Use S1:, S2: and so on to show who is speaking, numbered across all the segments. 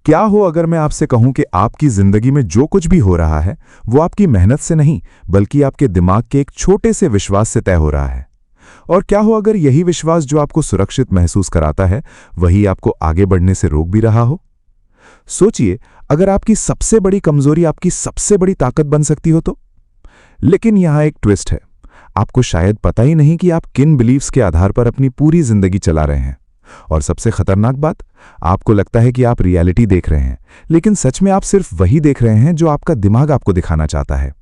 S1: क्या हो अगर मैं आपसे कहूं कि आपकी जिंदगी में जो कुछ भी हो रहा है वो आपकी मेहनत से नहीं बल्कि आपके दिमाग के एक छोटे से विश्वास से तय हो रहा है। और क्या हो अगर यही विश्वास जो आपको सुरक्षित महसूस कराता है वही आपको आगे बढ़ने से रोक भी रहा हो। सोचिए, अगर आपकी सबसे बड़ी कमजोरी आपकी सबसे बड़ी ताकत बन सकती हो तो। लेकिन यहां एक ट्विस्ट है। आपको शायद पता ही नहीं कि आप किन बिलीव्स के आधार पर अपनी पूरी जिंदगी चला रहे हैं। और सबसे खतरनाक बात, आपको लगता है कि आप रियलिटी देख रहे हैं, लेकिन सच में आप सिर्फ वही देख रहे हैं जो आपका दिमाग आपको दिखाना चाहता है।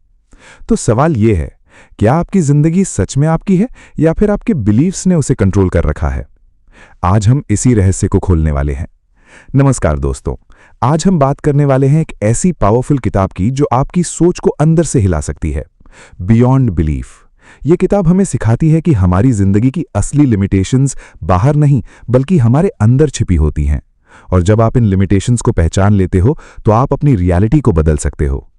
S1: तो सवाल यह है, क्या आपकी जिंदगी सच में आपकी है या फिर आपके बिलीव्स ने उसे कंट्रोल कर रखा है? आज हम इसी रहस्य को खोलने वाले हैं। नमस्कार दोस्तों, आज हम बात करने वाले हैं एक ऐसी पावरफुल किताब की जो आपकी सोच को अंदर से हिला सकती है, बियॉन्ड बिलीफ। ये किताब हमें सिखाती है कि हमारी जिंदगी की असली लिमिटेशंस बाहर नहीं बल्कि हमारे अंदर छिपी होती हैं। और जब आप इन लिमिटेशंस को पहचान लेते हो तो आप अपनी रियलिटी को बदल सकते हो।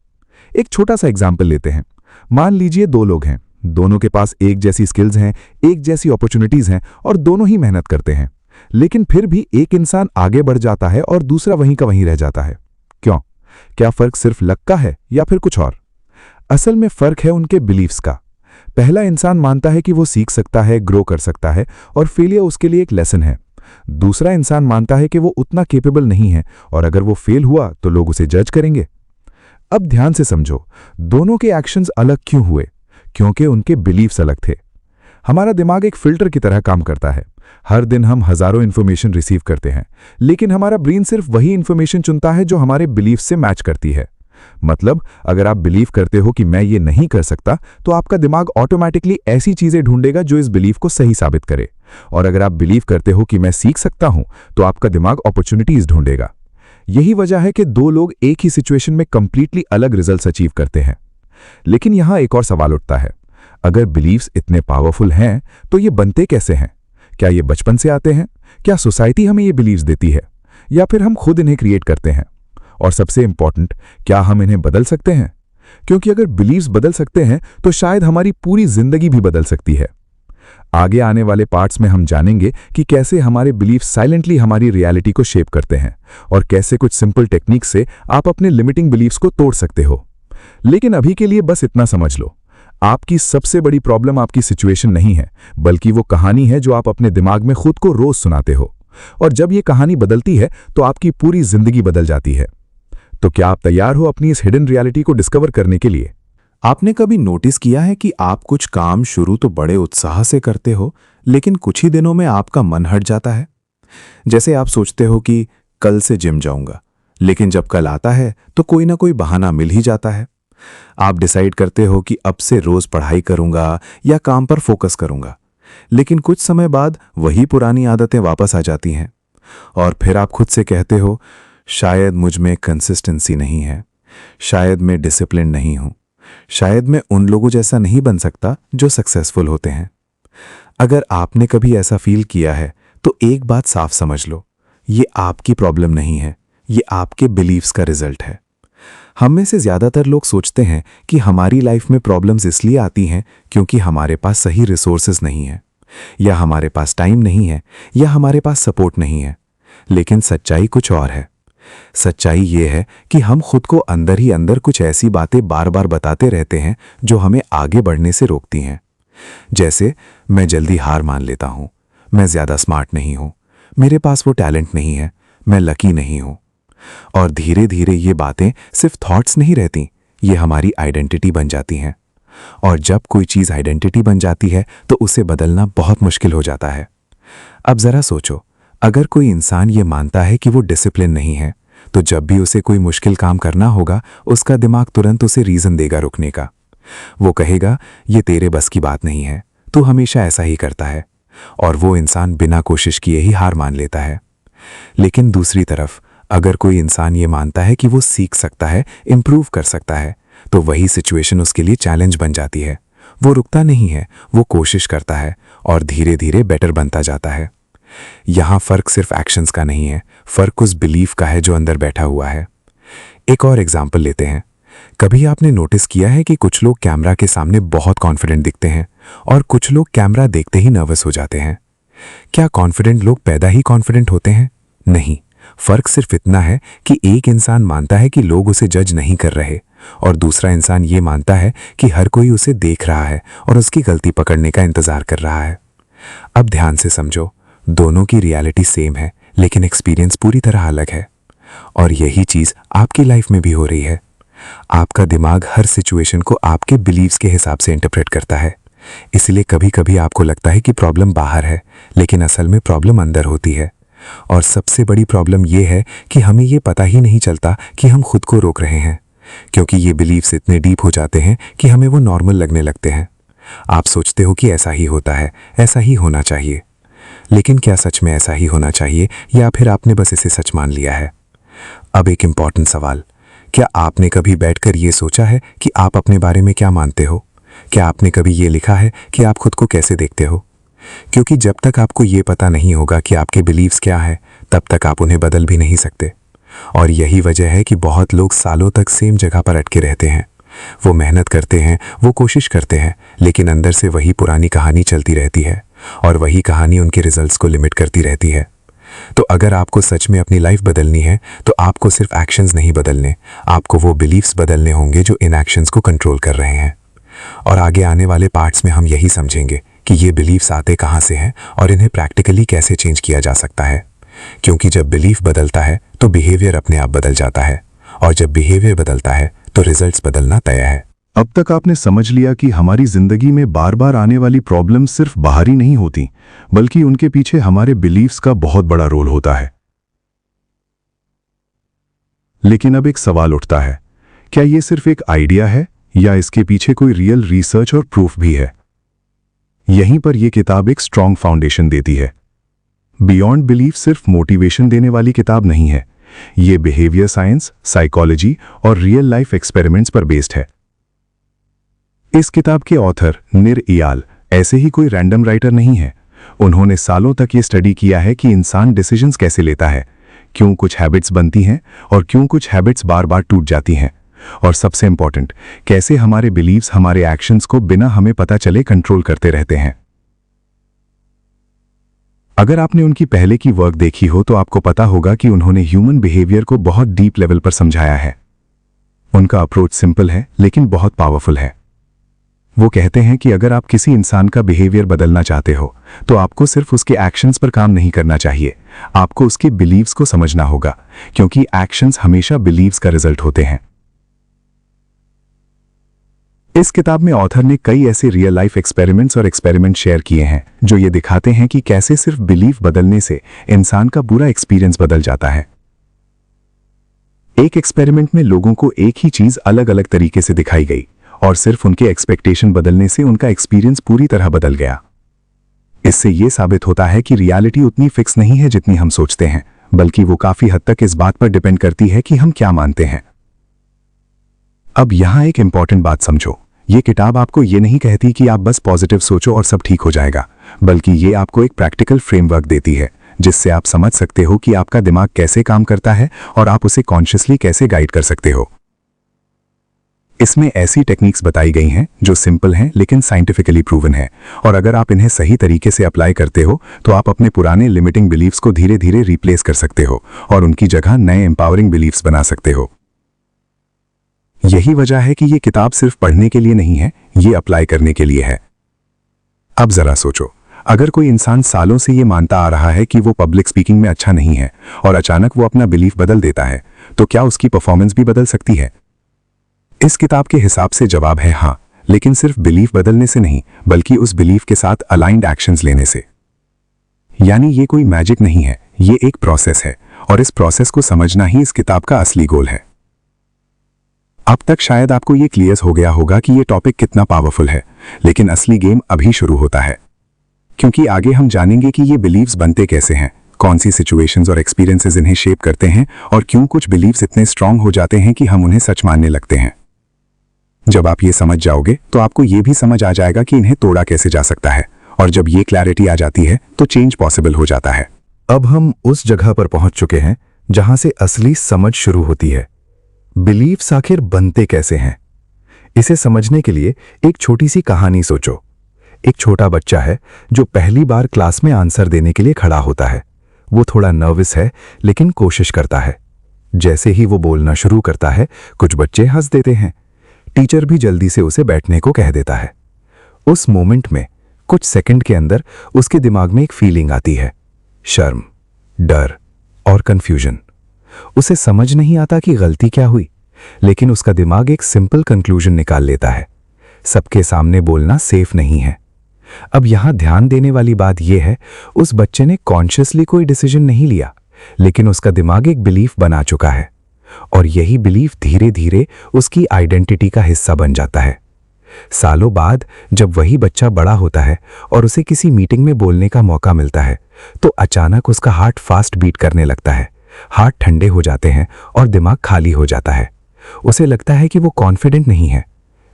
S1: एक छोटा सा एग्जाम्पल लेते हैं। मान लीजिए दो लोग हैं, दोनों के पास एक जैसी स्किल्स हैं, एक जैसी अपॉर्चुनिटीज हैं और दोनों ही मेहनत करते हैं। लेकिन फिर भी एक इंसान आगे बढ़ जाता है और दूसरा वहीं का वहीं रह जाता है। क्यों? क्या फर्क सिर्फ लक का है या फिर कुछ और? असल में फर्क है उनके बिलीव्स का। पहला इंसान मानता है कि वो सीख सकता है, ग्रो कर सकता है और फेलियर उसके लिए एक लेसन है। दूसरा इंसान मानता है कि वो उतना कैपेबल नहीं है और अगर वो फेल हुआ तो लोग उसे जज करेंगे। अब ध्यान से समझो, दोनों के एक्शंस अलग क्यों हुए? क्योंकि उनके बिलीव्स अलग थे। हमारा दिमाग एक फिल्टर की तरह काम करता है। हर दिन हम हजारों इन्फॉर्मेशन रिसीव करते हैं, लेकिन हमारा ब्रेन सिर्फ वही इन्फॉर्मेशन चुनता है जो हमारे बिलीव्स से मैच करती है। मतलब, अगर आप बिलीव करते हो कि मैं ये नहीं कर सकता तो आपका दिमाग ऑटोमेटिकली ऐसी चीजें ढूंढेगा जो इस बिलीव को सही साबित करे। और अगर आप बिलीव करते हो कि मैं सीख सकता हूं तो आपका दिमाग अपॉर्चुनिटीज ढूंढेगा। यही वजह है कि दो लोग एक ही सिचुएशन में कंप्लीटली अलग रिजल्ट्स अचीव करते हैं। लेकिन यहां एक और सवाल उठता है, अगर बिलीव्स इतने पावरफुल हैं तो ये बनते कैसे हैं? क्या ये बचपन से आते हैं? क्या सोसाइटी हमें ये बिलीव्स देती है या फिर हम खुद इन्हें क्रिएट करते हैं? और सबसे इंपॉर्टेंट, क्या हम इन्हें बदल सकते हैं? क्योंकि अगर बिलीव्स बदल सकते हैं तो शायद हमारी पूरी जिंदगी भी बदल सकती है। आगे आने वाले पार्ट्स में हम जानेंगे कि कैसे हमारे बिलीव्स साइलेंटली हमारी रियलिटी को शेप करते हैं और कैसे कुछ सिंपल टेक्निक से आप अपने लिमिटिंग बिलीव्स को तोड़ सकते हो। लेकिन अभी के लिए बस इतना समझ लो, आपकी सबसे बड़ी प्रॉब्लम आपकी सिचुएशन नहीं है बल्कि वो कहानी है जो आप अपने दिमाग में खुद को रोज सुनाते हो। और जब ये कहानी बदलती है तो आपकी पूरी जिंदगी बदल जाती है। तो क्या आप तैयार हो अपनी इस हिडन रियलिटी को डिस्कवर करने के लिए?
S2: आपने कभी नोटिस किया है कि आप कुछ काम शुरू तो बड़े उत्साह से करते हो, लेकिन कुछ ही दिनों में आपका मन हट जाता है? जैसे आप सोचते हो कि कल से जिम जाऊंगा, लेकिन जब कल आता है तो कोई ना कोई बहाना मिल ही जाता है। आप डिसाइड करते हो कि अब से रोज पढ़ाई करूंगा या काम पर फोकस करूंगा, लेकिन कुछ समय बाद वही पुरानी आदतें वापस आ जाती हैं। और फिर आप खुद से कहते हो, शायद मुझ में कंसिस्टेंसी नहीं है, शायद मैं डिसिप्लिन नहीं हूं, शायद मैं उन लोगों जैसा नहीं बन सकता जो सक्सेसफुल होते हैं। अगर आपने कभी ऐसा फील किया है तो एक बात साफ समझ लो, ये आपकी प्रॉब्लम नहीं है, ये आपके बिलीव्स का रिजल्ट है। हम में से ज्यादातर लोग सोचते हैं कि हमारी लाइफ में प्रॉब्लम्स इसलिए आती हैं क्योंकि हमारे पास सही रिसोर्सेज नहीं है, या हमारे पास टाइम नहीं है, या हमारे पास सपोर्ट नहीं है। लेकिन सच्चाई कुछ और है। सच्चाई ये है कि हम खुद को अंदर ही अंदर कुछ ऐसी बातें बार बार बताते रहते हैं जो हमें आगे बढ़ने से रोकती हैं। जैसे, मैं जल्दी हार मान लेता हूं, मैं ज्यादा स्मार्ट नहीं हूं, मेरे पास वो टैलेंट नहीं है, मैं लकी नहीं हूं। और धीरे धीरे ये बातें सिर्फ थॉट्स नहीं रहती, ये हमारी आइडेंटिटी बन जाती हैं। और जब कोई चीज आइडेंटिटी बन जाती है तो उसे बदलना बहुत मुश्किल हो जाता है। अब जरा सोचो, अगर कोई इंसान ये मानता है कि वो डिसिप्लिन नहीं है, तो जब भी उसे कोई मुश्किल काम करना होगा उसका दिमाग तुरंत उसे रीजन देगा रुकने का। वो कहेगा, ये तेरे बस की बात नहीं है, तू हमेशा ऐसा ही करता है। और वो इंसान बिना कोशिश किए ही हार मान लेता है। लेकिन दूसरी तरफ, अगर कोई इंसान ये मानता है कि वो सीख सकता है, इंप्रूव कर सकता है, तो वही सिचुएशन उसके लिए चैलेंज बन जाती है। वो रुकता नहीं है, वो कोशिश करता है और धीरे धीरे बेटर बनता जाता है। यहां फर्क सिर्फ एक्शंस का नहीं है, फर्क उस बिलीफ का है जो अंदर बैठा हुआ है। एक और एग्जाम्पल लेते हैं। कभी आपने नोटिस किया है कि कुछ लोग कैमरा के सामने बहुत कॉन्फिडेंट दिखते हैं और कुछ लोग कैमरा देखते ही नर्वस हो जाते हैं? क्या कॉन्फिडेंट लोग पैदा ही कॉन्फिडेंट होते हैं? नहीं, फर्क सिर्फ इतना है कि एक इंसान मानता है कि लोग उसे जज नहीं कर रहे और दूसरा इंसान ये मानता है कि हर कोई उसे देख रहा है और उसकी गलती पकड़ने का इंतजार कर रहा है। अब ध्यान से समझो, दोनों की रियलिटी सेम है लेकिन एक्सपीरियंस पूरी तरह अलग है। और यही चीज आपकी लाइफ में भी हो रही है। आपका दिमाग हर सिचुएशन को आपके बिलीव्स के हिसाब से इंटरप्रेट करता है। इसलिए कभी कभी आपको लगता है कि प्रॉब्लम बाहर है, लेकिन असल में प्रॉब्लम अंदर होती है। और सबसे बड़ी प्रॉब्लम यह है कि हमें यह पता ही नहीं चलता कि हम खुद को रोक रहे हैं, क्योंकि ये बिलीव्स इतने डीप हो जाते हैं कि हमें वो नॉर्मल लगने लगते हैं। आप सोचते हो कि ऐसा ही होता है, ऐसा ही होना चाहिए, लेकिन क्या सच में ऐसा ही होना चाहिए या फिर आपने बस इसे सच मान लिया है? अब एक इम्पॉर्टेंट सवाल, क्या आपने कभी बैठकर ये सोचा है कि आप अपने बारे में क्या मानते हो? क्या आपने कभी ये लिखा है कि आप खुद को कैसे देखते हो? क्योंकि जब तक आपको ये पता नहीं होगा कि आपके बिलीव्स क्या है, तब तक आप उन्हें बदल भी नहीं सकते। और यही वजह है कि बहुत लोग सालों तक सेम जगह पर अटके रहते हैं। वो मेहनत करते हैं, वो कोशिश करते हैं, लेकिन अंदर से वही पुरानी कहानी चलती रहती है और वही कहानी उनके रिजल्ट्स को लिमिट करती रहती है। तो अगर आपको सच में अपनी लाइफ बदलनी है तो आपको सिर्फ एक्शंस नहीं बदलने, आपको वो बिलीव्स बदलने होंगे जो इन एक्शंस को कंट्रोल कर रहे हैं। और आगे आने वाले पार्ट्स में हम यही समझेंगे कि ये बिलीव्स आते कहाँ से हैं और इन्हें प्रैक्टिकली कैसे चेंज किया जा सकता है। क्योंकि जब बिलीफ बदलता है तो बिहेवियर अपने आप बदल जाता है, और जब बिहेवियर बदलता है तो रिजल्ट्स बदलना तय है।
S1: अब तक आपने समझ लिया कि हमारी जिंदगी में बार बार आने वाली प्रॉब्लम सिर्फ बाहरी नहीं होती, बल्कि उनके पीछे हमारे बिलीव्स का बहुत बड़ा रोल होता है। लेकिन अब एक सवाल उठता है, क्या यह सिर्फ एक आइडिया है या इसके पीछे कोई रियल रिसर्च और प्रूफ भी है? यहीं पर यह किताब एक स्ट्रॉन्ग फाउंडेशन देती है। बियॉन्ड बिलीफ सिर्फ मोटिवेशन देने वाली किताब नहीं है, ये बिहेवियर साइंस, साइकोलॉजी और रियल लाइफ एक्सपेरिमेंट्स पर बेस्ड है। इस किताब के ऑथर निर इयाल ऐसे ही कोई रैंडम राइटर नहीं है। उन्होंने सालों तक ये स्टडी किया है कि इंसान डिसीजंस कैसे लेता है, क्यों कुछ हैबिट्स बनती हैं और क्यों कुछ हैबिट्स बार बार टूट जाती हैं, और सबसे इंपॉर्टेंट, कैसे हमारे बिलीव्स हमारे एक्शंस को बिना हमें पता चले कंट्रोल करते रहते हैं। अगर आपने उनकी पहले की वर्क देखी हो तो आपको पता होगा कि उन्होंने ह्यूमन बिहेवियर को बहुत डीप लेवल पर समझाया है। उनका अप्रोच सिंपल है लेकिन बहुत पावरफुल है। वो कहते हैं कि अगर आप किसी इंसान का बिहेवियर बदलना चाहते हो तो आपको सिर्फ उसके एक्शंस पर काम नहीं करना चाहिए, आपको उसके बिलीव्स को समझना होगा, क्योंकि एक्शंस हमेशा बिलीव्स का रिजल्ट होते हैं। इस किताब में ऑथर ने कई ऐसे रियल लाइफ एक्सपेरिमेंट्स और एक्सपेरिमेंट शेयर किए हैं जो ये दिखाते हैं कि कैसे सिर्फ बिलीफ बदलने से इंसान का पूरा एक्सपीरियंस बदल जाता है। एक एक्सपेरिमेंट में लोगों को एक ही चीज अलग अलग तरीके से दिखाई गई और सिर्फ उनके एक्सपेक्टेशन बदलने से उनका एक्सपीरियंस पूरी तरह बदल गया। इससे यह साबित होता है कि रियलिटी उतनी फिक्स नहीं है जितनी हम सोचते हैं, बल्कि वो काफी हद तक इस बात पर डिपेंड करती है कि हम क्या मानते हैं। अब यहां एक इंपॉर्टेंट बात समझो, ये किताब आपको ये नहीं कहती कि आप बस पॉजिटिव सोचो और सब ठीक हो जाएगा, बल्कि ये आपको एक प्रैक्टिकल फ्रेमवर्क देती है जिससे आप समझ सकते हो कि आपका दिमाग कैसे काम करता है और आप उसे कॉन्शियसली कैसे गाइड कर सकते हो। इसमें ऐसी टेक्निक्स बताई गई हैं जो सिंपल हैं लेकिन साइंटिफिकली प्रूवन है, और अगर आप इन्हें सही तरीके से अप्लाई करते हो तो आप अपने पुराने लिमिटिंग बिलीव्स को धीरे धीरे रिप्लेस कर सकते हो और उनकी जगह नए एम्पावरिंग बिलीव्स बना सकते हो। यही वजह है कि ये किताब सिर्फ पढ़ने के लिए नहीं है, ये अप्लाई करने के लिए है। अब जरा सोचो, अगर कोई इंसान सालों से ये मानता आ रहा है कि वो पब्लिक स्पीकिंग में अच्छा नहीं है और अचानक वो अपना बिलीफ बदल देता है, तो क्या उसकी परफॉर्मेंस भी बदल सकती है? इस किताब के हिसाब से जवाब है हाँ, लेकिन सिर्फ बिलीफ बदलने से नहीं, बल्कि उस बिलीफ के साथ अलाइंड एक्शंस लेने से। यानी ये कोई मैजिक नहीं है, ये एक प्रोसेस है, और इस प्रोसेस को समझना ही इस किताब का असली गोल है। अब तक शायद आपको ये क्लियर हो गया होगा कि ये टॉपिक कितना पावरफुल है, लेकिन असली गेम अभी शुरू होता है, क्योंकि आगे हम जानेंगे कि ये बिलीव्स बनते कैसे हैं, कौन सी सिचुएशंस और एक्सपीरियंसेस इन्हें शेप करते हैं, और क्यों कुछ बिलीव्स इतने स्ट्रांग हो जाते हैं कि हम उन्हें सच मानने लगते हैं। जब आप ये समझ जाओगे तो आपको ये भी समझ आ जाएगा कि इन्हें तोड़ा कैसे जा सकता है, और जब ये क्लैरिटी आ जाती है तो चेंज पॉसिबल हो जाता है।
S2: अब हम उस जगह पर पहुंच चुके हैं जहां से असली समझ शुरू होती है। बिलीव्स आखिर बनते कैसे हैं? इसे समझने के लिए एक छोटी सी कहानी सोचो। एक छोटा बच्चा है जो पहली बार क्लास में आंसर देने के लिए खड़ा होता है। वो थोड़ा नर्वस है लेकिन कोशिश करता है। जैसे ही वो बोलना शुरू करता है, कुछ बच्चे हंस देते हैं। टीचर भी जल्दी से उसे बैठने को कह देता है। उस मोमेंट में कुछ सेकंड के अंदर उसके दिमाग में एक फीलिंग आती है, शर्म, डर और कंफ्यूजन। उसे समझ नहीं आता कि गलती क्या हुई, लेकिन उसका दिमाग एक सिंपल कंक्लूजन निकाल लेता है, सबके सामने बोलना सेफ नहीं है। अब यहां ध्यान देने वाली बात यह है, उस बच्चे ने कॉन्शियसली कोई डिसीजन नहीं लिया, लेकिन उसका दिमाग एक बिलीफ बना चुका है, और यही बिलीफ धीरे धीरे उसकी आइडेंटिटी का हिस्सा बन जाता है। सालों बाद जब वही बच्चा बड़ा होता है और उसे किसी मीटिंग में बोलने का मौका मिलता है, तो अचानक उसका हार्ट फास्ट बीट करने लगता है, हाथ ठंडे हो जाते हैं और दिमाग खाली हो जाता है। उसे लगता है कि वो कॉन्फिडेंट नहीं है,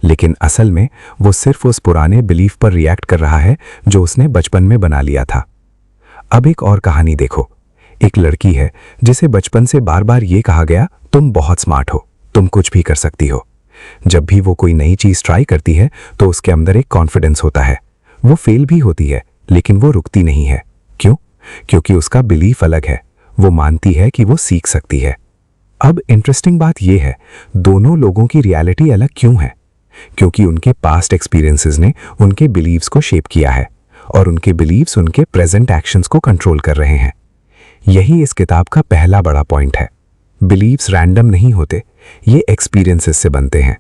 S2: लेकिन असल में वो सिर्फ उस पुराने बिलीफ पर रिएक्ट कर रहा है जो उसने बचपन में बना लिया था। अब एक और कहानी देखो। एक लड़की है जिसे बचपन से बार बार ये कहा गया, तुम बहुत स्मार्ट हो, तुम कुछ भी कर सकती हो। जब भी वो कोई नई चीज ट्राई करती है तो उसके अंदर एक कॉन्फिडेंस होता है। वो फेल भी होती है, लेकिन वो रुकती नहीं है। क्यों? क्योंकि उसका बिलीफ अलग है। वो मानती है कि वो सीख सकती है। अब इंटरेस्टिंग बात यह है, दोनों लोगों की रियलिटी अलग क्यों है? क्योंकि उनके पास्ट एक्सपीरियंसेस ने उनके बिलीव्स को शेप किया है, और उनके बिलीव्स उनके प्रेजेंट एक्शंस को कंट्रोल कर रहे हैं। यही इस किताब का पहला बड़ा पॉइंट है। बिलीव्स रैंडम नहीं होते, ये एक्सपीरियंसेस से बनते हैं।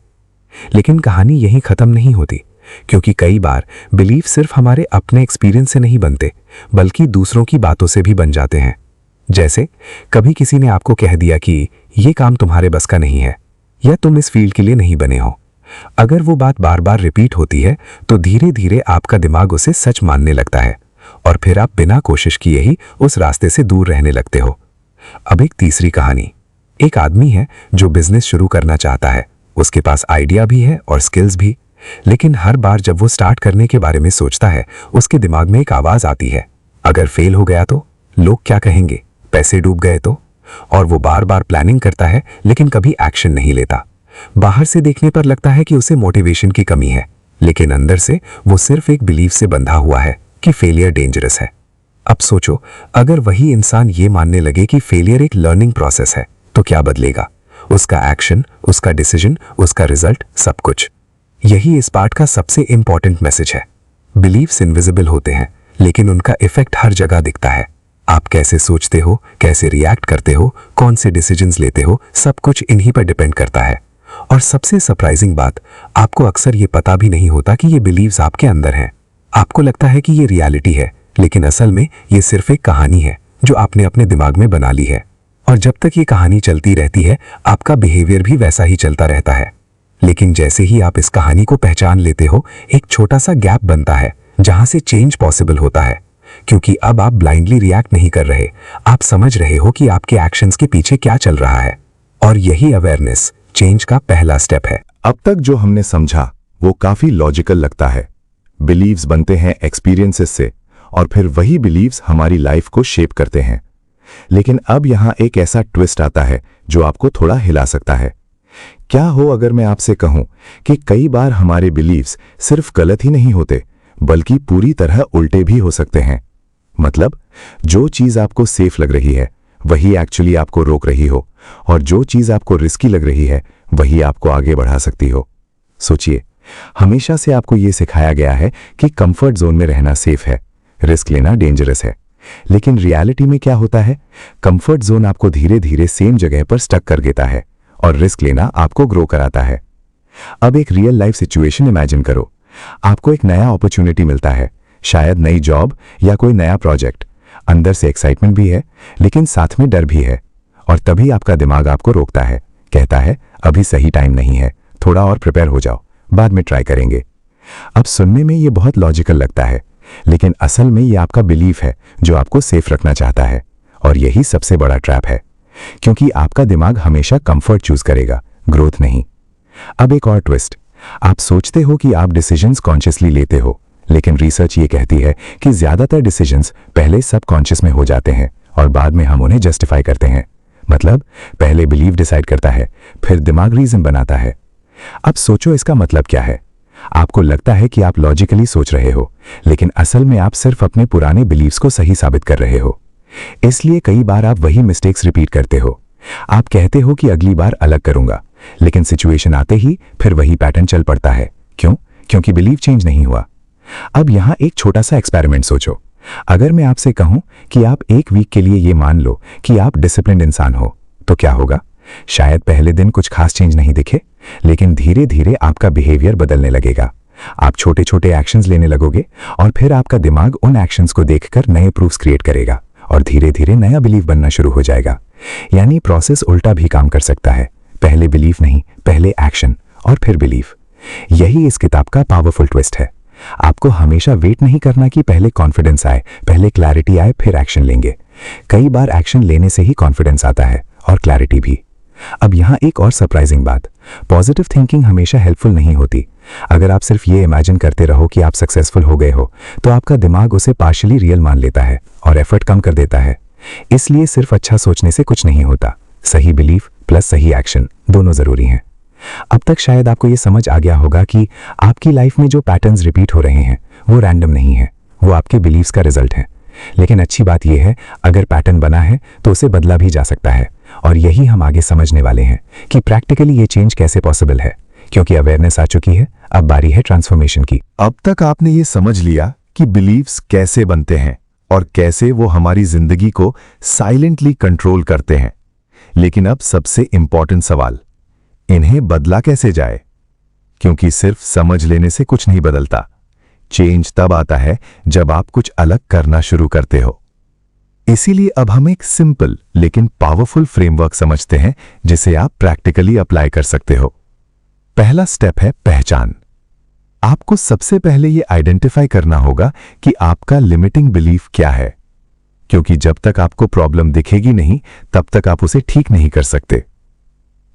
S2: लेकिन कहानी यहीं खत्म नहीं होती, क्योंकि कई बार बिलीफ सिर्फ हमारे अपने एक्सपीरियंस से नहीं बनते, बल्कि दूसरों की बातों से भी बन जाते हैं। जैसे कभी किसी ने आपको कह दिया कि ये काम तुम्हारे बस का नहीं है, या तुम इस फील्ड के लिए नहीं बने हो। अगर वो बात बार बार रिपीट होती है तो धीरे धीरे आपका दिमाग उसे सच मानने लगता है, और फिर आप बिना कोशिश किए ही उस रास्ते से दूर रहने लगते हो। अब एक तीसरी कहानी। एक आदमी है जो बिजनेस शुरू करना चाहता है। उसके पास आइडिया भी है और स्किल्स भी, लेकिन हर बार जब वो स्टार्ट करने के बारे में सोचता है, उसके दिमाग में एक आवाज आती है, अगर फेल हो गया तो? लोग क्या कहेंगे? पैसे डूब गए तो? और वो बार बार प्लानिंग करता है, लेकिन कभी एक्शन नहीं लेता। बाहर से देखने पर लगता है कि उसे मोटिवेशन की कमी है, लेकिन अंदर से वो सिर्फ एक बिलीफ से बंधा हुआ है कि फेलियर डेंजरस है। अब सोचो, अगर वही इंसान ये मानने लगे कि फेलियर एक लर्निंग प्रोसेस है, तो क्या बदलेगा? उसका एक्शन, उसका डिसीजन, उसका रिजल्ट, सब कुछ। यही इस पार्ट का सबसे इंपॉर्टेंट मैसेज है। बिलीव्स इनविजिबल होते हैं, लेकिन उनका इफेक्ट हर जगह दिखता है। आप कैसे सोचते हो, कैसे रिएक्ट करते हो, कौन से डिसीजंस लेते हो, सब कुछ इन्हीं पर डिपेंड करता है। और सबसे सरप्राइजिंग बात, आपको अक्सर ये पता भी नहीं होता कि ये बिलीव्स आपके अंदर हैं। आपको लगता है कि ये रियलिटी है, लेकिन असल में ये सिर्फ एक कहानी है जो आपने अपने दिमाग में बना ली है। और जब तक ये कहानी चलती रहती है, आपका बिहेवियर भी वैसा ही चलता रहता है। लेकिन जैसे ही आप इस कहानी को पहचान लेते हो, एक छोटा सा गैप बनता है जहां से चेंज पॉसिबल होता है। क्योंकि अब आप ब्लाइंडली रिएक्ट नहीं कर रहे, आप समझ रहे हो कि आपके एक्शंस के पीछे क्या चल रहा है। और यही अवेयरनेस चेंज का पहला स्टेप है।
S1: अब तक जो हमने समझा वो काफी लॉजिकल लगता है। बिलीव्स बनते हैं एक्सपीरियंसेस से, और फिर वही बिलीव्स हमारी लाइफ को शेप करते हैं। लेकिन अब यहां एक ऐसा ट्विस्ट आता है जो आपको थोड़ा हिला सकता है। क्या हो अगर मैं आपसे कहूं कि कई बार हमारे बिलीव्स सिर्फ गलत ही नहीं होते, बल्कि पूरी तरह उल्टे भी हो सकते हैं। मतलब, जो चीज आपको सेफ लग रही है वही एक्चुअली आपको रोक रही हो, और जो चीज आपको रिस्की लग रही है वही आपको आगे बढ़ा सकती हो। सोचिए, हमेशा से आपको यह सिखाया गया है कि कंफर्ट जोन में रहना सेफ है, रिस्क लेना डेंजरस है। लेकिन रियलिटी में क्या होता है? कंफर्ट जोन आपको धीरे धीरे सेम जगह पर स्टक कर देता है, और रिस्क लेना आपको ग्रो कराता है। अब एक रियल लाइफ सिचुएशन इमेजिन करो। आपको एक नया अपॉर्चुनिटी मिलता है, शायद नई जॉब या कोई नया प्रोजेक्ट। अंदर से एक्साइटमेंट भी है, लेकिन साथ में डर भी है। और तभी आपका दिमाग आपको रोकता है, कहता है अभी सही टाइम नहीं है, थोड़ा और प्रिपेयर हो जाओ, बाद में ट्राई करेंगे। अब सुनने में ये बहुत लॉजिकल लगता है, लेकिन असल में ये आपका बिलीफ है जो आपको सेफ रखना चाहता है। और यही सबसे बड़ा ट्रैप है, क्योंकि आपका दिमाग हमेशा कंफर्ट चूज करेगा, ग्रोथ नहीं। अब एक और ट्विस्ट, आप सोचते हो कि आप डिसीजंस कॉन्शियसली लेते हो, लेकिन रिसर्च ये कहती है कि ज्यादातर डिसीजंस पहले सबकॉन्शियस में हो जाते हैं और बाद में हम उन्हें जस्टिफाई करते हैं। मतलब, पहले बिलीव डिसाइड करता है, फिर दिमाग रीजन बनाता है। अब सोचो, इसका मतलब क्या है? आपको लगता है कि आप लॉजिकली सोच रहे हो, लेकिन असल में आप सिर्फ अपने पुराने बिलीव्स को सही साबित कर रहे हो। इसलिए कई बार आप वही मिस्टेक्स रिपीट करते हो। आप कहते हो कि अगली बार अलग करूंगा, लेकिन सिचुएशन आते ही फिर वही पैटर्न चल पड़ता है। क्यों? क्योंकि बिलीफ चेंज नहीं हुआ। अब यहां एक छोटा सा एक्सपेरिमेंट सोचो। अगर मैं आपसे कहूं कि आप एक वीक के लिए ये मान लो कि आप डिसिप्लिन्ड इंसान हो, तो क्या होगा? शायद पहले दिन कुछ खास चेंज नहीं दिखे, लेकिन धीरे धीरे आपका बिहेवियर बदलने लगेगा। आप छोटे छोटे एक्शंस लेने लगोगे और फिर आपका दिमाग उन एक्शंस को देखकर नए प्रूफ्स क्रिएट करेगा और धीरे धीरे नया बिलीफ बनना शुरू हो जाएगा। यानी प्रोसेस उल्टा भी काम कर सकता है। पहले बिलीफ नहीं, पहले एक्शन और फिर बिलीफ। यही इस किताब का पावरफुल ट्विस्ट है। आपको हमेशा वेट नहीं करना कि पहले कॉन्फिडेंस आए, पहले क्लैरिटी आए, फिर एक्शन लेंगे। कई बार एक्शन लेने से ही कॉन्फिडेंस आता है और क्लैरिटी भी। अब यहां एक और सरप्राइजिंग बात, पॉजिटिव थिंकिंग हमेशा हेल्पफुल नहीं होती। अगर आप सिर्फ ये इमेजिन करते रहो कि आप सक्सेसफुल हो गए हो, तो आपका दिमाग उसे पार्शियली रियल मान लेता है और एफर्ट कम कर देता है। इसलिए सिर्फ अच्छा सोचने से कुछ नहीं होता। सही बिलीफ प्लस सही एक्शन दोनों जरूरी हैं। अब तक शायद आपको ये समझ आ गया होगा कि आपकी लाइफ में जो पैटर्न्स रिपीट हो रहे हैं वो रैंडम नहीं है, वो आपके बिलीव्स का रिजल्ट है। लेकिन अच्छी बात यह है, अगर पैटर्न बना है तो उसे बदला भी जा सकता है। और यही हम आगे समझने वाले हैं कि प्रैक्टिकली ये चेंज कैसे पॉसिबल है। क्योंकि अवेयरनेस आ चुकी है, अब बारी है ट्रांसफॉर्मेशन की।
S3: अब तक आपने ये समझ लिया कि बिलीव्स कैसे बनते हैं और कैसे वो हमारी जिंदगी को साइलेंटली कंट्रोल करते हैं। लेकिन अब सबसे इंपॉर्टेंट सवाल, इन्हें बदला कैसे जाए? क्योंकि सिर्फ समझ लेने से कुछ नहीं बदलता। चेंज तब आता है जब आप कुछ अलग करना शुरू करते हो। इसीलिए अब हम एक सिंपल लेकिन पावरफुल फ्रेमवर्क समझते हैं जिसे आप प्रैक्टिकली अप्लाई कर सकते हो। पहला स्टेप है पहचान। आपको सबसे पहले ये आइडेंटिफाई करना होगा कि आपका लिमिटिंग बिलीफ क्या है, क्योंकि जब तक आपको प्रॉब्लम दिखेगी नहीं तब तक आप उसे ठीक नहीं कर सकते।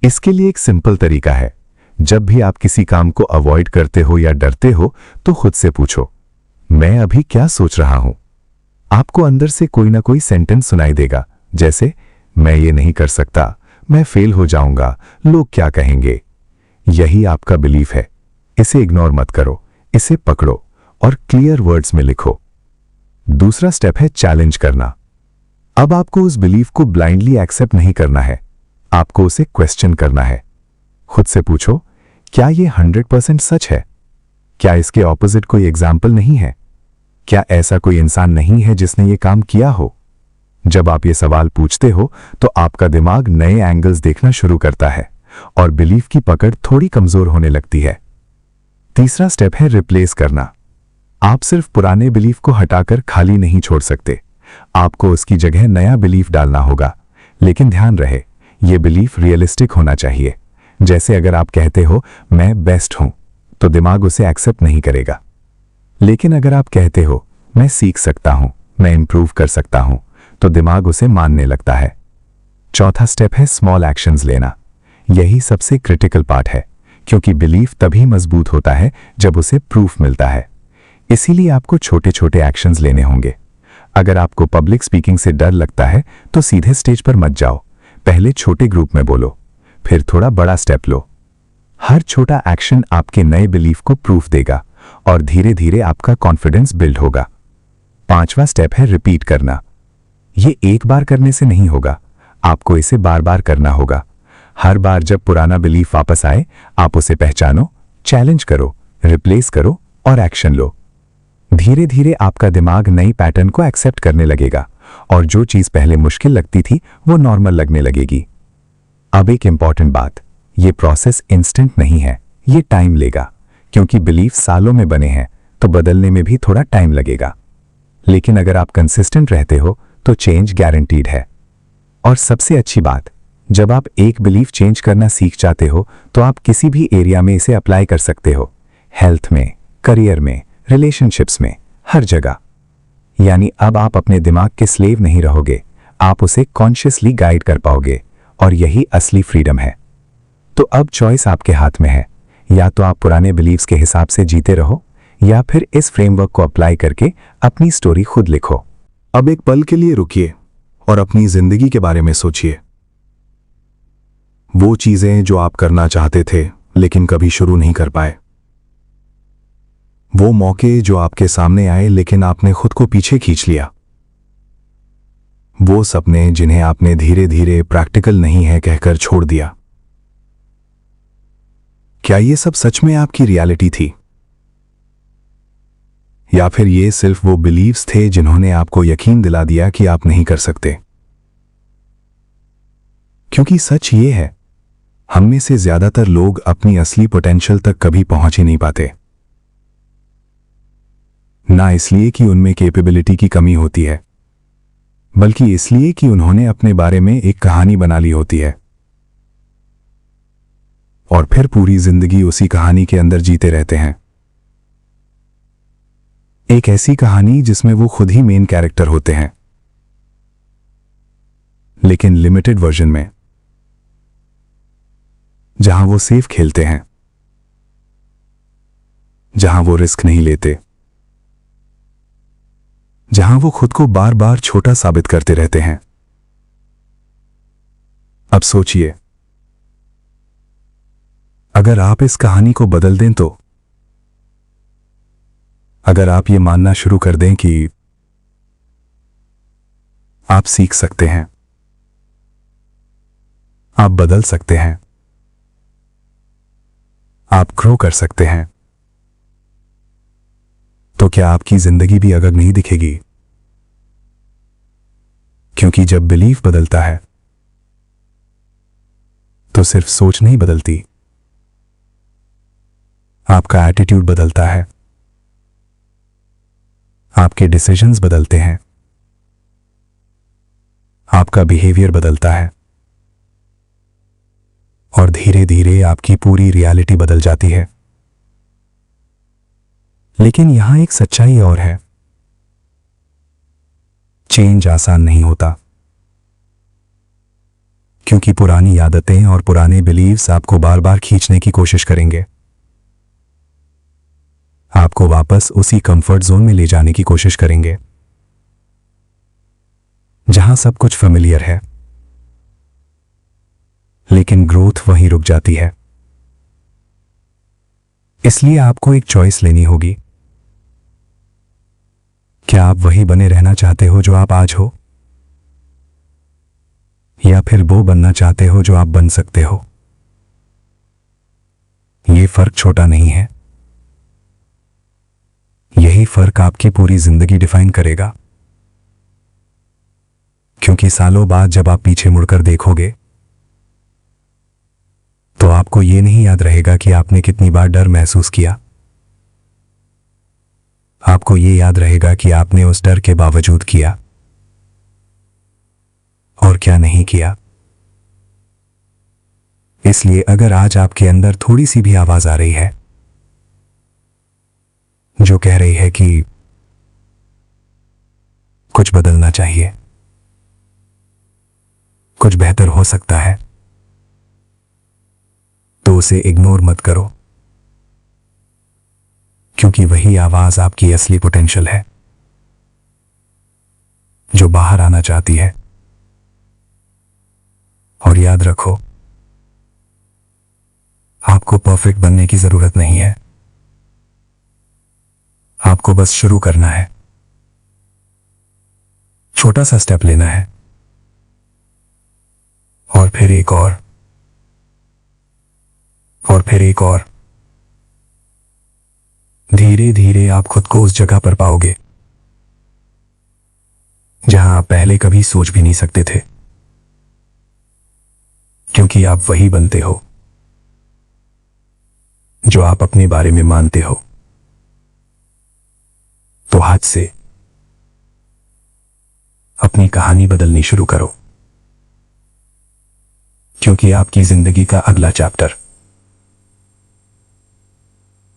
S3: इसके लिए एक सिंपल तरीका है, जब भी आप किसी काम को अवॉइड करते हो या डरते हो तो खुद से पूछो, मैं अभी क्या सोच रहा हूं? आपको अंदर से कोई ना कोई सेंटेंस सुनाई देगा, जैसे मैं ये नहीं कर सकता, मैं फेल हो जाऊंगा, लोग क्या कहेंगे। यही आपका बिलीफ है। इसे इग्नोर मत करो, इसे पकड़ो और क्लियर वर्ड्स में लिखो। दूसरा स्टेप है चैलेंज करना। अब आपको उस बिलीफ को ब्लाइंडली एक्सेप्ट नहीं करना है, आपको उसे क्वेश्चन करना है। खुद से पूछो, क्या ये 100% सच है? क्या इसके ऑपोजिट कोई एग्जाम्पल नहीं है? क्या ऐसा कोई इंसान नहीं है जिसने ये काम किया हो? जब आप ये सवाल पूछते हो तो आपका दिमाग नए एंगल्स देखना शुरू करता है और बिलीफ की पकड़ थोड़ी कमजोर होने लगती है। तीसरा स्टेप है रिप्लेस करना। आप सिर्फ पुराने बिलीफ को हटाकर खाली नहीं छोड़ सकते, आपको उसकी जगह नया बिलीफ डालना होगा। लेकिन ध्यान रहे, यह बिलीफ रियलिस्टिक होना चाहिए। जैसे अगर आप कहते हो मैं बेस्ट हूं, तो दिमाग उसे एक्सेप्ट नहीं करेगा। लेकिन अगर आप कहते हो मैं सीख सकता हूं, मैं इंप्रूव कर सकता हूं, तो दिमाग उसे मानने लगता है। चौथा स्टेप है स्मॉल एक्शंस लेना। यही सबसे क्रिटिकल पार्ट है, क्योंकि बिलीफ तभी मजबूत होता है जब उसे प्रूफ मिलता है। इसीलिए आपको छोटे छोटे एक्शंस लेने होंगे। अगर आपको पब्लिक स्पीकिंग से डर लगता है तो सीधे स्टेज पर मत जाओ, पहले छोटे ग्रुप में बोलो, फिर थोड़ा बड़ा स्टेप लो। हर छोटा एक्शन आपके नए बिलीफ को प्रूफ देगा और धीरे धीरे आपका कॉन्फिडेंस बिल्ड होगा। पांचवा स्टेप है रिपीट करना। यह एक बार करने से नहीं होगा, आपको इसे बार बार करना होगा। हर बार जब पुराना बिलीफ वापस आए, आप उसे पहचानो, चैलेंज करो, रिप्लेस करो और एक्शन लो। धीरे धीरे आपका दिमाग नई पैटर्न को एक्सेप्ट करने लगेगा और जो चीज पहले मुश्किल लगती थी वो नॉर्मल लगने लगेगी। अब एक इंपॉर्टेंट बात, ये प्रोसेस इंस्टेंट नहीं है, ये टाइम लेगा। क्योंकि बिलीफ सालों में बने हैं तो बदलने में भी थोड़ा टाइम लगेगा। लेकिन अगर आप कंसिस्टेंट रहते हो तो चेंज गारंटीड है। और सबसे अच्छी बात, जब आप एक बिलीफ चेंज करना सीख जाते हो तो आप किसी भी एरिया में इसे अप्लाई कर सकते हो, हेल्थ में, करियर में, रिलेशनशिप्स में, हर जगह। यानी अब आप अपने दिमाग के स्लेव नहीं रहोगे, आप उसे कॉन्शियसली गाइड कर पाओगे और यही असली फ्रीडम है। तो अब चॉइस आपके हाथ में है, या तो आप पुराने बिलीव्स के हिसाब से जीते रहो या फिर इस फ्रेमवर्क को अप्लाई करके अपनी स्टोरी खुद लिखो। अब एक पल के लिए रुकिए और अपनी जिंदगी के बारे में सोचिए। वो चीजें जो आप करना चाहते थे लेकिन कभी शुरू नहीं कर पाए, वो मौके जो आपके सामने आए लेकिन आपने खुद को पीछे खींच लिया।
S2: वो सपने जिन्हें आपने धीरे धीरे प्रैक्टिकल नहीं है कहकर छोड़ दिया। क्या ये सब सच में आपकी रियलिटी थी, या फिर ये सिर्फ वो बिलीव्स थे जिन्होंने आपको यकीन दिला दिया कि आप नहीं कर सकते? क्योंकि सच ये है, हम में से ज्यादातर लोग अपनी असली पोटेंशियल तक कभी पहुंच ही नहीं पाते। ना इसलिए कि उनमें कैपेबिलिटी की कमी होती है, बल्कि इसलिए कि उन्होंने अपने बारे में एक कहानी बना ली होती है और फिर पूरी जिंदगी उसी कहानी के अंदर जीते रहते हैं। एक ऐसी कहानी जिसमें वो खुद ही मेन कैरेक्टर होते हैं, लेकिन लिमिटेड वर्जन में, जहां वो सेफ खेलते हैं, जहां वो रिस्क नहीं लेते, जहां वो खुद को बार बार छोटा साबित करते रहते हैं। अब सोचिए, अगर आप इस कहानी को बदल दें तो, अगर आप ये मानना शुरू कर दें कि आप सीख सकते हैं, आप बदल सकते हैं, आप ग्रो कर सकते हैं, तो क्या आपकी जिंदगी भी अलग नहीं दिखेगी? क्योंकि जब बिलीफ बदलता है तो सिर्फ सोच नहीं बदलती, आपका एटीट्यूड बदलता है, आपके डिसीजंस बदलते हैं, आपका बिहेवियर बदलता है और धीरे धीरे आपकी पूरी रियलिटी बदल जाती है। लेकिन यहां एक सच्चाई और है, चेंज आसान नहीं होता, क्योंकि पुरानी आदतें और पुराने बिलीव्स आपको बार बार खींचने की कोशिश करेंगे, आपको वापस उसी कंफर्ट जोन में ले जाने की कोशिश करेंगे जहां सब कुछ फेमिलियर है। लेकिन ग्रोथ वहीं रुक जाती है। इसलिए आपको एक चॉइस लेनी होगी। क्या आप वही बने रहना चाहते हो जो आप आज हो, या फिर वो बनना चाहते हो जो आप बन सकते हो? ये फर्क छोटा नहीं है, यही फर्क आपकी पूरी जिंदगी डिफाइन करेगा। क्योंकि सालों बाद जब आप पीछे मुड़कर देखोगे तो आपको ये नहीं याद रहेगा कि आपने कितनी बार डर महसूस किया, आपको ये याद रहेगा कि आपने उस डर के बावजूद किया और क्या नहीं किया। इसलिए अगर आज आपके अंदर थोड़ी सी भी आवाज आ रही है जो कह रही है कि कुछ बदलना चाहिए, कुछ बेहतर हो सकता है, तो उसे इग्नोर मत करो, क्योंकि वही आवाज आपकी असली पोटेंशियल है जो बाहर आना चाहती है। और याद रखो, आपको परफेक्ट बनने की जरूरत नहीं है, आपको बस शुरू करना है, छोटा सा स्टेप लेना है और फिर एक और फिर एक और। धीरे धीरे आप खुद को उस जगह पर पाओगे जहां आप पहले कभी सोच भी नहीं सकते थे, क्योंकि आप वही बनते हो जो आप अपने बारे में मानते हो। तो आज से अपनी कहानी बदलनी शुरू करो, क्योंकि आपकी जिंदगी का अगला चैप्टर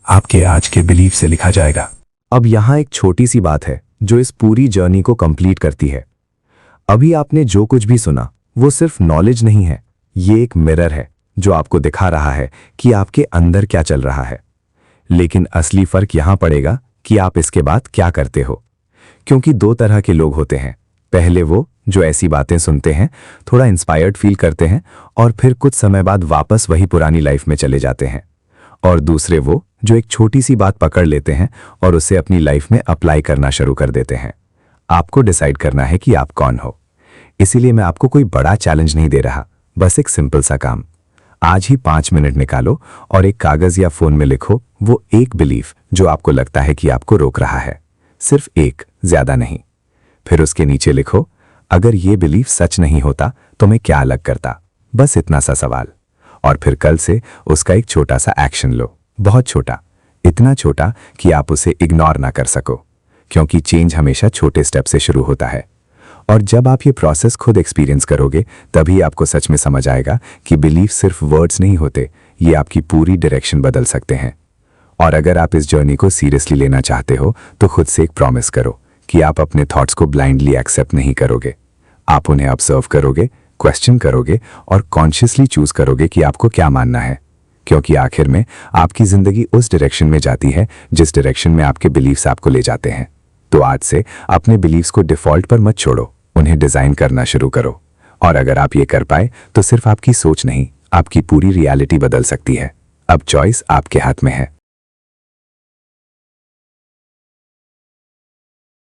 S2: आपके आज के बिलीफ से लिखा जाएगा।
S3: अब यहां एक छोटी सी बात है जो इस पूरी जर्नी को कंप्लीट करती है। अभी आपने जो कुछ भी सुना वो सिर्फ नॉलेज नहीं है, ये एक मिरर है जो आपको दिखा रहा है कि आपके अंदर क्या चल रहा है। लेकिन असली फर्क यहां पड़ेगा कि आप इसके बाद क्या करते हो। क्योंकि दो तरह के लोग होते हैं, पहले वो जो ऐसी बातें सुनते हैं, थोड़ा इंस्पायर्ड फील करते हैं और फिर कुछ समय बाद वापस वही पुरानी लाइफ में चले जाते हैं, और दूसरे वो जो एक छोटी सी बात पकड़ लेते हैं और उसे अपनी लाइफ में अप्लाई करना शुरू कर देते हैं। आपको डिसाइड करना है कि आप कौन हो।
S2: इसीलिए मैं आपको कोई बड़ा चैलेंज नहीं दे रहा, बस एक सिंपल सा काम। आज ही 5 मिनट निकालो और एक कागज या फोन में लिखो वो एक बिलीफ जो आपको लगता है कि आपको रोक रहा है। सिर्फ एक, ज्यादा नहीं। फिर उसके नीचे लिखो, अगर ये बिलीफ सच नहीं होता तो मैं क्या अलग करता। बस इतना सा सवाल। और फिर कल से उसका एक छोटा सा एक्शन लो, बहुत छोटा, इतना छोटा कि आप उसे इग्नोर ना कर सको, क्योंकि चेंज हमेशा छोटे स्टेप से शुरू होता है। और जब आप ये प्रोसेस खुद एक्सपीरियंस करोगे तभी आपको सच में समझ आएगा कि बिलीफ सिर्फ वर्ड्स नहीं होते, ये आपकी पूरी डायरेक्शन बदल सकते हैं। और अगर आप इस जर्नी को सीरियसली लेना चाहते हो तो खुद से एक प्रॉमिस करो कि आप अपने थॉट्स को ब्लाइंडली एक्सेप्ट नहीं करोगे। आप उन्हें ऑब्जर्व करोगे, क्वेश्चन करोगे और कॉन्शियसली चूज करोगे कि आपको क्या मानना है, क्योंकि आखिर में आपकी जिंदगी उस डायरेक्शन में जाती है जिस डायरेक्शन में आपके बिलीव्स आपको ले जाते हैं। तो आज से अपने बिलीव्स को डिफॉल्ट पर मत छोड़ो, उन्हें डिजाइन करना शुरू करो। और अगर आप ये कर पाए तो सिर्फ आपकी सोच नहीं, आपकी पूरी रियलिटी बदल सकती है। अब चॉइस आपके हाथ में है।